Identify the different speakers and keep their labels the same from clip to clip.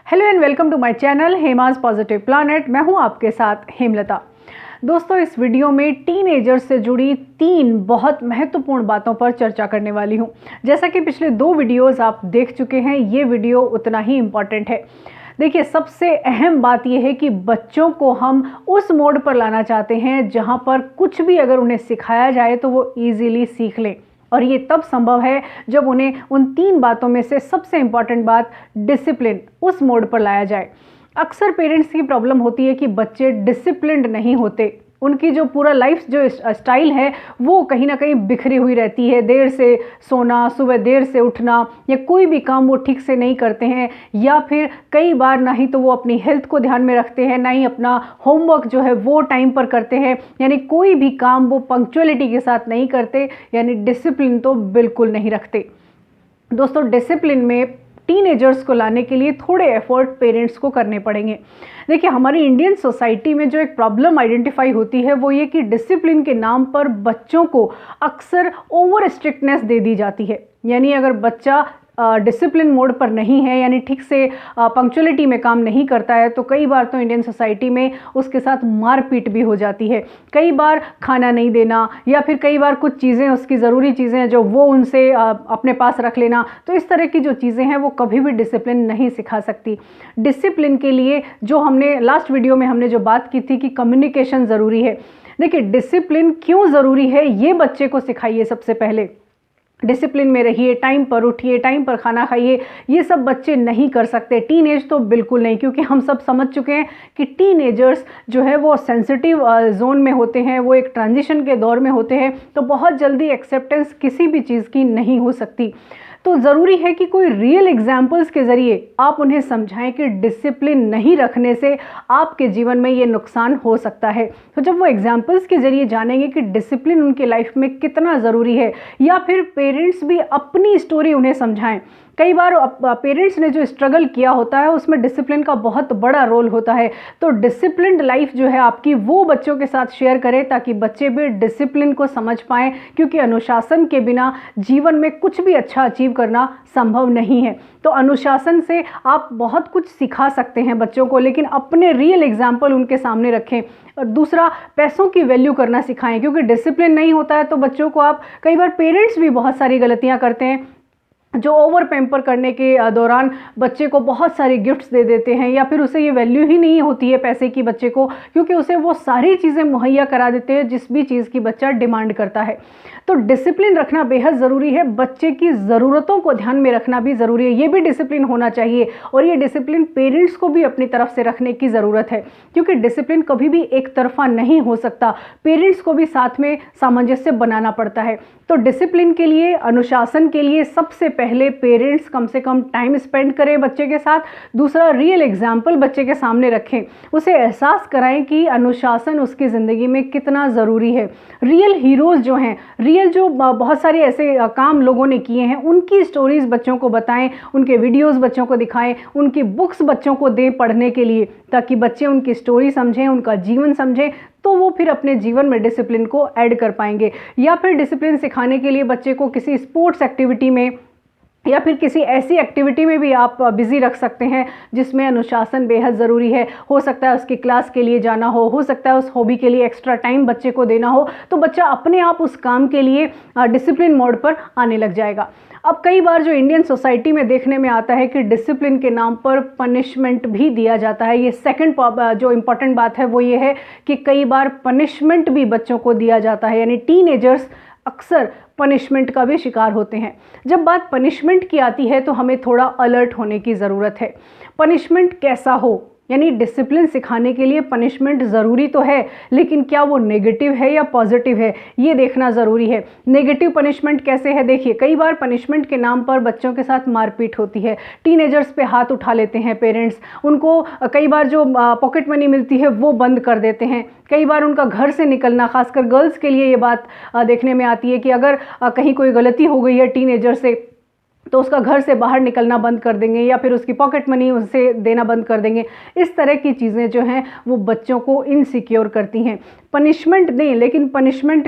Speaker 1: Hello and welcome to my channel Hema's positive planet. मैं हूं आपके साथ हेमलता। दोस्तों, इस वीडियो में टीनेजर्स से जुड़ी 3 बहुत महत्वपूर्ण बातों पर चर्चा करने वाली हूं। जैसा कि पिछले 2 वीडियोस आप देख चुके हैं, ये वीडियो उतना ही इम्पॉर्टेंट है। देखिए, सबसे अहम बात यह है कि बच्चों को हम उस मोड पर लाना चाहते हैं जहां पर कुछ भी अगर उन्हें सिखाया जाए तो वो ईजिली सीख लें। और ये तब संभव है जब उन्हें उन 3 बातों में से सबसे इम्पॉर्टेंट बात डिसिप्लिन उस मोड पर लाया जाए। अक्सर पेरेंट्स की प्रॉब्लम होती है कि बच्चे डिसिप्लिन्ड नहीं होते। उनकी जो पूरा लाइफ जो स्टाइल है वो कहीं ना कहीं बिखरी हुई रहती है। देर से सोना, सुबह देर से उठना, या कोई भी काम वो ठीक से नहीं करते हैं, या फिर कई बार ना ही तो वो अपनी हेल्थ को ध्यान में रखते हैं, ना ही अपना होमवर्क जो है वो टाइम पर करते हैं। यानी कोई भी काम वो पंक्चुअलिटी के साथ नहीं करते, यानी डिसिप्लिन तो बिल्कुल नहीं रखते। दोस्तों, डिसिप्लिन में टीनेजर्स को लाने के लिए थोड़े एफर्ट पेरेंट्स को करने पड़ेंगे। देखिए, हमारी इंडियन सोसाइटी में जो एक प्रॉब्लम आइडेंटिफाई होती है वो ये कि डिसिप्लिन के नाम पर बच्चों को अक्सर ओवर स्ट्रिक्टनेस दे दी जाती है। यानी अगर बच्चा डिसिप्लिन मोड पर नहीं है, यानी ठीक से पंक्चुअलिटी में काम नहीं करता है, तो कई बार तो इंडियन सोसाइटी में उसके साथ मारपीट भी हो जाती है। कई बार खाना नहीं देना, या फिर कई बार कुछ चीज़ें, उसकी ज़रूरी चीज़ें हैं जो वो उनसे अपने पास रख लेना। तो इस तरह की जो चीज़ें हैं वो कभी भी डिसिप्लिन नहीं सिखा सकती। डिसिप्लिन के लिए जो हमने लास्ट वीडियो में हमने जो बात की थी कि कम्युनिकेशन ज़रूरी है। देखिए, डिसिप्लिन क्यों ज़रूरी है ये बच्चे को सिखाइए। सबसे पहले डिसिप्लिन में रहिए, टाइम पर उठिए, टाइम पर खाना खाइए। ये सब बच्चे नहीं कर सकते, टीनेज तो बिल्कुल नहीं, क्योंकि हम सब समझ चुके हैं कि टीनेजर्स जो है वो सेंसिटिव जोन में होते हैं, वो एक ट्रांजिशन के दौर में होते हैं। तो बहुत जल्दी एक्सेप्टेंस किसी भी चीज़ की नहीं हो सकती। तो ज़रूरी है कि कोई रियल एग्जाम्पल्स के ज़रिए आप उन्हें समझाएं कि डिसिप्लिन नहीं रखने से आपके जीवन में ये नुकसान हो सकता है। तो जब वो एग्जाम्पल्स के ज़रिए जानेंगे कि डिसिप्लिन उनके लाइफ में कितना ज़रूरी है, या फिर पेरेंट्स भी अपनी स्टोरी उन्हें समझाएं। कई बार पेरेंट्स ने जो स्ट्रगल किया होता है उसमें डिसिप्लिन का बहुत बड़ा रोल होता है। तो डिसिप्लिन्ड लाइफ जो है आपकी, वो बच्चों के साथ शेयर करें ताकि बच्चे भी डिसिप्लिन को समझ पाएँ, क्योंकि अनुशासन के बिना जीवन में कुछ भी अच्छा अचीव करना संभव नहीं है। तो अनुशासन से आप बहुत कुछ सिखा सकते हैं बच्चों को, लेकिन अपने रियल एग्जाम्पल उनके सामने रखें। और दूसरा, पैसों की वैल्यू करना सिखाएं, क्योंकि डिसिप्लिन नहीं होता है तो बच्चों को आप, कई बार पेरेंट्स भी बहुत सारी गलतियां करते हैं जो ओवर पैम्पर करने के दौरान बच्चे को बहुत सारी गिफ्ट्स दे देते हैं, या फिर उसे ये वैल्यू ही नहीं होती है पैसे की बच्चे को, क्योंकि उसे वो सारी चीज़ें मुहैया करा देते हैं जिस भी चीज़ की बच्चा डिमांड करता है। तो डिसिप्लिन रखना बेहद ज़रूरी है। बच्चे की ज़रूरतों को ध्यान में रखना भी ज़रूरी है, ये भी डिसिप्लिन होना चाहिए। और ये डिसिप्लिन पेरेंट्स को भी अपनी तरफ से रखने की ज़रूरत है, क्योंकि डिसिप्लिन कभी भी एक तरफा नहीं हो सकता। पेरेंट्स को भी साथ में सामंजस्य बनाना पड़ता है। तो डिसिप्लिन के लिए, अनुशासन के लिए सबसे पहले पेरेंट्स कम से कम टाइम स्पेंड करें बच्चे के साथ। दूसरा, रियल एग्जाम्पल बच्चे के सामने रखें, उसे एहसास कराएं कि अनुशासन उसकी ज़िंदगी में कितना ज़रूरी है। रियल हीरोज़ जो हैं, रियल जो बहुत सारे ऐसे काम लोगों ने किए हैं, उनकी स्टोरीज़ बच्चों को बताएं, उनके वीडियोज़ बच्चों को दिखाएं, उनकी बुक्स बच्चों को दें पढ़ने के लिए, ताकि बच्चे उनकी स्टोरी समझें, उनका जीवन समझें, तो वो फिर अपने जीवन में डिसिप्लिन को ऐड कर पाएंगे। या फिर डिसिप्लिन सिखाने के लिए बच्चे को किसी स्पोर्ट्स एक्टिविटी में या फिर किसी ऐसी एक्टिविटी में भी आप बिज़ी रख सकते हैं जिसमें अनुशासन बेहद ज़रूरी है। हो सकता है उसकी क्लास के लिए जाना हो सकता है उस हॉबी के लिए एक्स्ट्रा टाइम बच्चे को देना हो, तो बच्चा अपने आप उस काम के लिए डिसिप्लिन मोड पर आने लग जाएगा। अब कई बार जो इंडियन सोसाइटी में देखने में आता है कि डिसिप्लिन के नाम पर पनिशमेंट भी दिया जाता है। ये सेकंड जो इम्पॉर्टेंट बात है वो ये है कि कई बार पनिशमेंट भी बच्चों को दिया जाता है, यानी टीनेजर्स अक्सर पनिशमेंट का भी शिकार होते हैं। जब बात पनिशमेंट की आती है तो हमें थोड़ा अलर्ट होने की ज़रूरत है। पनिशमेंट कैसा हो, यानी डिसिप्लिन सिखाने के लिए पनिशमेंट ज़रूरी तो है, लेकिन क्या वो नेगेटिव है या पॉजिटिव है, ये देखना ज़रूरी है। नेगेटिव पनिशमेंट कैसे है? देखिए, कई बार पनिशमेंट के नाम पर बच्चों के साथ मारपीट होती है, टीनेजर्स पे हाथ उठा लेते हैं पेरेंट्स, उनको कई बार जो पॉकेट मनी मिलती है वो बंद कर देते हैं। कई बार उनका घर से निकलना, खासकर गर्ल्स के लिए ये बात देखने में आती है कि अगर कहीं कोई गलती हो गई है टीनेजर से, तो उसका घर से बाहर निकलना बंद कर देंगे, या फिर उसकी पॉकेट मनी उसे देना बंद कर देंगे। इस तरह की चीज़ें जो हैं वो बच्चों को इनसिक्योर करती हैं। पनिशमेंट दें, लेकिन पनिशमेंट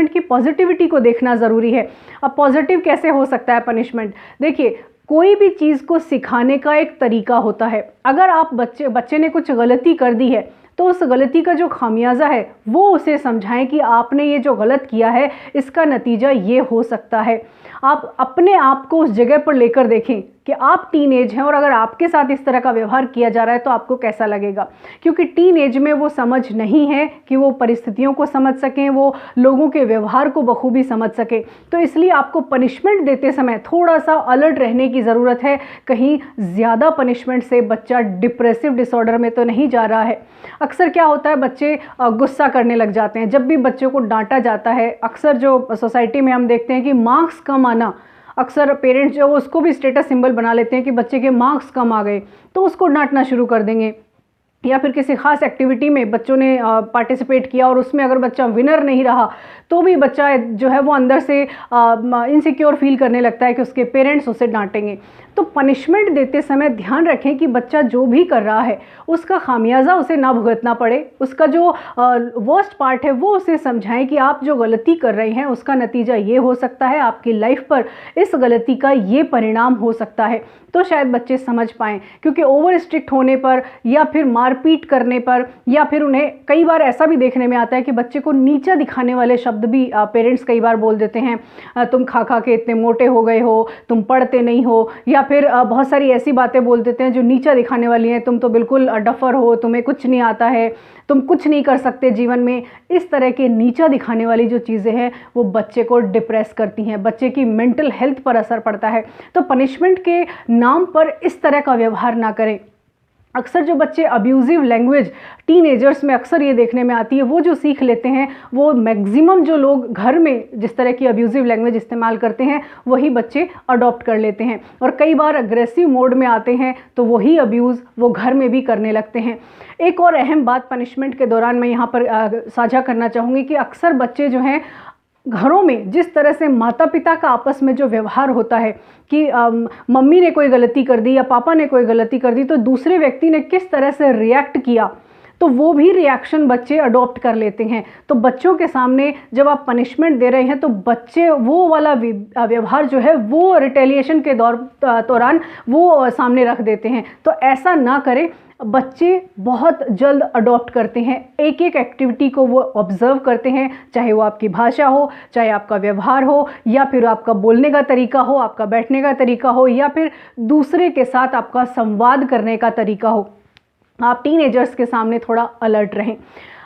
Speaker 1: की पॉजिटिविटी को देखना ज़रूरी है। अब पॉजिटिव कैसे हो सकता है पनिशमेंट? देखिए, कोई भी चीज़ को सिखाने का एक तरीका होता है। अगर आप बच्चे ने कुछ गलती कर दी है तो उस गलती का जो खामियाजा है वो उसे समझाएं कि आपने ये जो गलत किया है इसका नतीजा ये हो सकता है। आप अपने आप को उस जगह पर लेकर देखें कि आप टीन एज हैं और अगर आपके साथ इस तरह का व्यवहार किया जा रहा है तो आपको कैसा लगेगा, क्योंकि टीन एज में वो समझ नहीं है कि वो परिस्थितियों को समझ सकें, वो लोगों के व्यवहार को बखूबी समझ सकें। तो इसलिए आपको पनिशमेंट देते समय थोड़ा सा अलर्ट रहने की ज़रूरत है। कहीं ज़्यादा पनिशमेंट से बच्चा डिप्रेसिव डिसऑर्डर में तो नहीं जा रहा है। अक्सर क्या होता है, बच्चे गुस्सा करने लग जाते हैं जब भी बच्चों को डांटा जाता है। अक्सर जो सोसाइटी में हम देखते हैं कि मार्क्स कम आना, अक्सर पेरेंट्स जो उसको भी स्टेटस सिंबल बना लेते हैं कि बच्चे के मार्क्स कम आ गए तो उसको डांटना शुरू कर देंगे। या फिर किसी खास एक्टिविटी में बच्चों ने पार्टिसिपेट किया और उसमें अगर बच्चा विनर नहीं रहा तो भी बच्चा जो है वो अंदर से इनसिक्योर फील करने लगता है कि उसके पेरेंट्स उसे डांटेंगे। तो पनिशमेंट देते समय ध्यान रखें कि बच्चा जो भी कर रहा है उसका खामियाजा उसे ना भुगतना पड़े। उसका जो वर्स्ट पार्ट है वो उसे समझाएं कि आप जो गलती कर रहे हैं उसका नतीजा ये हो सकता है, आपकी लाइफ पर इस गलती का ये परिणाम हो सकता है। तो शायद बच्चे समझ पाएँ, क्योंकि ओवर स्ट्रिक्ट होने पर या फिर मारपीट करने पर या फिर उन्हें कई बार ऐसा भी देखने में आता है कि बच्चे को नीचा दिखाने वाले शब्द भी पेरेंट्स कई बार बोल देते हैं। तुम खा खा के इतने मोटे हो गए हो, तुम पढ़ते नहीं हो, या फिर बहुत सारी ऐसी बातें बोल देते हैं जो नीचा दिखाने वाली हैं। तुम तो बिल्कुल डफर हो, तुम्हें कुछ नहीं आता है, तुम कुछ नहीं कर सकते जीवन में। इस तरह के नीचा दिखाने वाली जो चीज़ें हैं वो बच्चे को डिप्रेस करती हैं, बच्चे की मेंटल हेल्थ पर असर पड़ता है। तो पनिशमेंट के नाम पर इस तरह का व्यवहार ना करें। अक्सर जो बच्चे अब्यूज़िव लैंग्वेज टीनेजर्स में अक्सर ये देखने में आती है, वो जो सीख लेते हैं वो मैक्सिमम जो लोग घर में जिस तरह की अब्यूज़िव लैंग्वेज इस्तेमाल करते हैं वही बच्चे अडॉप्ट कर लेते हैं और कई बार अग्रेसिव मोड में आते हैं तो वही अब्यूज़ वो घर में भी करने लगते हैं। एक और अहम बात पनिशमेंट के दौरान मैं यहाँ पर साझा करना चाहूँगी कि अक्सर बच्चे जो हैं घरों में जिस तरह से माता पिता का आपस में जो व्यवहार होता है कि मम्मी ने कोई गलती कर दी या पापा ने कोई गलती कर दी तो दूसरे व्यक्ति ने किस तरह से रिएक्ट किया, तो वो भी रिएक्शन बच्चे अडॉप्ट कर लेते हैं। तो बच्चों के सामने जब आप पनिशमेंट दे रहे हैं तो बच्चे वो वाला व्यवहार जो है वो रिटेलिएशन के दौरान वो सामने रख देते हैं। तो ऐसा ना करें। बच्चे बहुत जल्द अडॉप्ट करते हैं, एक एक एक्टिविटी को वो ऑब्ज़र्व करते हैं, चाहे वो आपकी भाषा हो, चाहे आपका व्यवहार हो, या फिर आपका बोलने का तरीका हो, आपका बैठने का तरीका हो, या फिर दूसरे के साथ आपका संवाद करने का तरीका हो। आप टीनेजर्स के सामने थोड़ा अलर्ट रहें।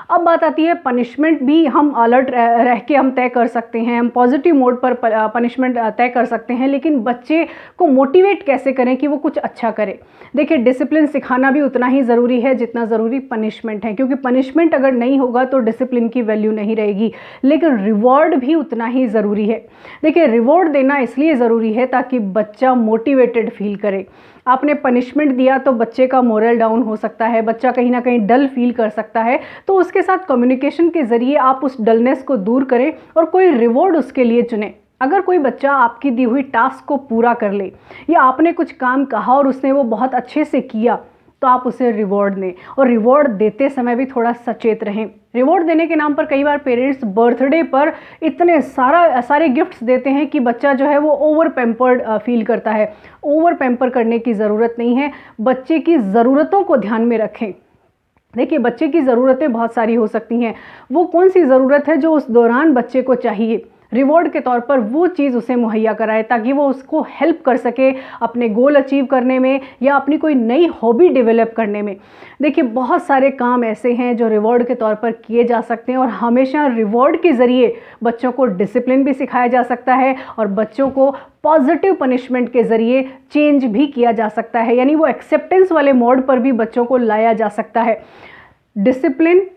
Speaker 1: अब बात आती है पनिशमेंट भी हम अलर्ट रह के हम तय कर सकते हैं, हम पॉजिटिव मोड पर पनिशमेंट तय कर सकते हैं, लेकिन बच्चे को मोटिवेट कैसे करें कि वो कुछ अच्छा करे। देखिए, डिसिप्लिन सिखाना भी उतना ही ज़रूरी है जितना ज़रूरी पनिशमेंट है, क्योंकि पनिशमेंट अगर नहीं होगा तो डिसिप्लिन की वैल्यू नहीं रहेगी, लेकिन रिवॉर्ड भी उतना ही ज़रूरी है। देखिए, रिवॉर्ड देना इसलिए ज़रूरी है ताकि बच्चा मोटिवेटेड फील करे। आपने पनिशमेंट दिया तो बच्चे का मोरल डाउन हो सकता है, बच्चा कहीं ना कहीं डल फील कर सकता है, तो उसके साथ कम्युनिकेशन के ज़रिए आप उस डलनेस को दूर करें और कोई रिवॉर्ड उसके लिए चुनें। अगर कोई बच्चा आपकी दी हुई टास्क को पूरा कर ले या आपने कुछ काम कहा और उसने वो बहुत अच्छे से किया तो आप उसे रिवॉर्ड दें, और रिवॉर्ड देते समय भी थोड़ा सचेत रहें। रिवॉर्ड देने के नाम पर कई बार पेरेंट्स बर्थडे पर इतने सारे गिफ्ट्स देते हैं कि बच्चा जो है वो ओवर पैम्पर्ड फील करता है। ओवर पैम्पर करने की ज़रूरत नहीं है, बच्चे की ज़रूरतों को ध्यान में रखें। देखिए, बच्चे की ज़रूरतें बहुत सारी हो सकती हैं, वो कौन सी ज़रूरत है जो उस दौरान बच्चे को चाहिए, रिवॉर्ड के तौर पर वो चीज़ उसे मुहैया कराए ताकि वो उसको हेल्प कर सके अपने गोल अचीव करने में या अपनी कोई नई हॉबी डेवलप करने में। देखिए, बहुत सारे काम ऐसे हैं जो रिवॉर्ड के तौर पर किए जा सकते हैं और हमेशा रिवॉर्ड के ज़रिए बच्चों को डिसिप्लिन भी सिखाया जा सकता है और बच्चों को पॉजिटिव पनिशमेंट के ज़रिए चेंज भी किया जा सकता है, यानी वो एक्सेप्टेंस वाले मोड पर भी बच्चों को लाया जा सकता है। डिसिप्लिन,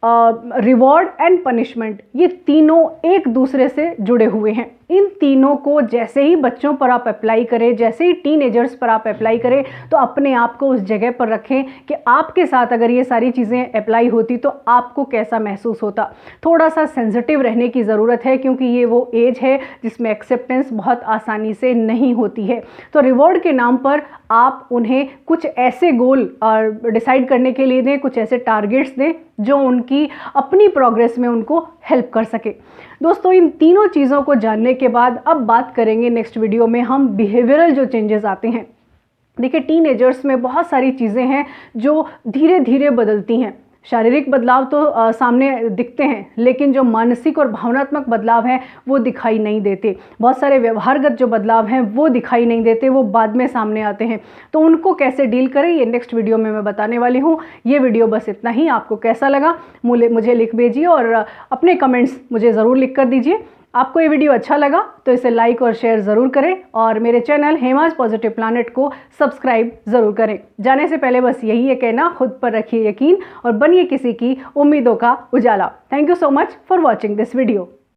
Speaker 1: रिवॉर्ड एंड पनिशमेंट, ये तीनों एक दूसरे से जुड़े हुए हैं। इन तीनों को जैसे ही बच्चों पर आप अप्लाई करें, जैसे ही टीनेजर्स पर आप अप्लाई करें, तो अपने आप को उस जगह पर रखें कि आपके साथ अगर ये सारी चीज़ें अप्लाई होती तो आपको कैसा महसूस होता। थोड़ा सा सेंसिटिव रहने की ज़रूरत है, क्योंकि ये वो एज है जिसमें एक्सेप्टेंस बहुत आसानी से नहीं होती है। तो रिवॉर्ड के नाम पर आप उन्हें कुछ ऐसे गोल डिसाइड करने के लिए दें, कुछ ऐसे टारगेट्स दें जो उनकी अपनी प्रोग्रेस में उनको हेल्प कर सके। दोस्तों इन तीनों चीज़ों को जानने के बाद अब बात करेंगे नेक्स्ट वीडियो में हम बिहेवियरल जो चेंजेस आते हैं। देखिए टीनेजर्स में बहुत सारी चीज़ें हैं जो धीरे धीरे बदलती हैं। शारीरिक बदलाव तो सामने दिखते हैं, लेकिन जो मानसिक और भावनात्मक बदलाव हैं वो दिखाई नहीं देते। बहुत सारे व्यवहारगत जो बदलाव हैं वो दिखाई नहीं देते, वो बाद में सामने आते हैं। तो उनको कैसे डील करें ये नेक्स्ट वीडियो में मैं बताने वाली हूँ। ये वीडियो बस इतना ही। आपको कैसा लगा मुझे लिख भेजिए और अपने कमेंट्स मुझे ज़रूर लिख कर दीजिए। आपको ये वीडियो अच्छा लगा तो इसे लाइक और शेयर ज़रूर करें और मेरे चैनल हेमाज पॉजिटिव प्लैनेट को सब्सक्राइब ज़रूर करें। जाने से पहले बस यही है कहना, खुद पर रखिए यकीन और बनिए किसी की उम्मीदों का उजाला। Thank you so much for watching this video.